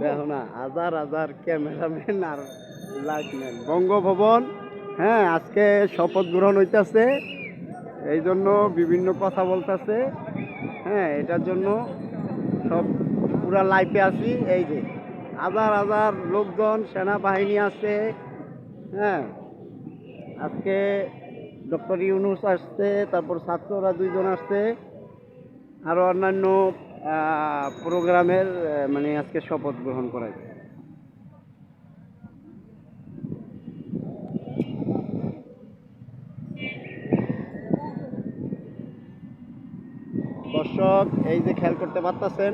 দেখো না, হাজার হাজার ক্যামেরাম্যান আর লাইটম্যান বঙ্গভবন। হ্যাঁ, আজকে শপথ গ্রহণ হইতেছে, এই জন্য বিভিন্ন কথা বলতেছে। হ্যাঁ, এটার জন্য সব পুরা লাইফে আছি। এই যে হাজার হাজার লোকজন, সেনাবাহিনী আছে। হ্যাঁ, আজকে ডক্টর ইউনুস আসছে, তারপর ছাত্ররা 2 জন আসছে, আরও অন্যান্য প্রোগ্রামের মানে আজকে শপথ গ্রহণ করা। দর্শক, এই যে খেয়াল করতে পারতেছেন,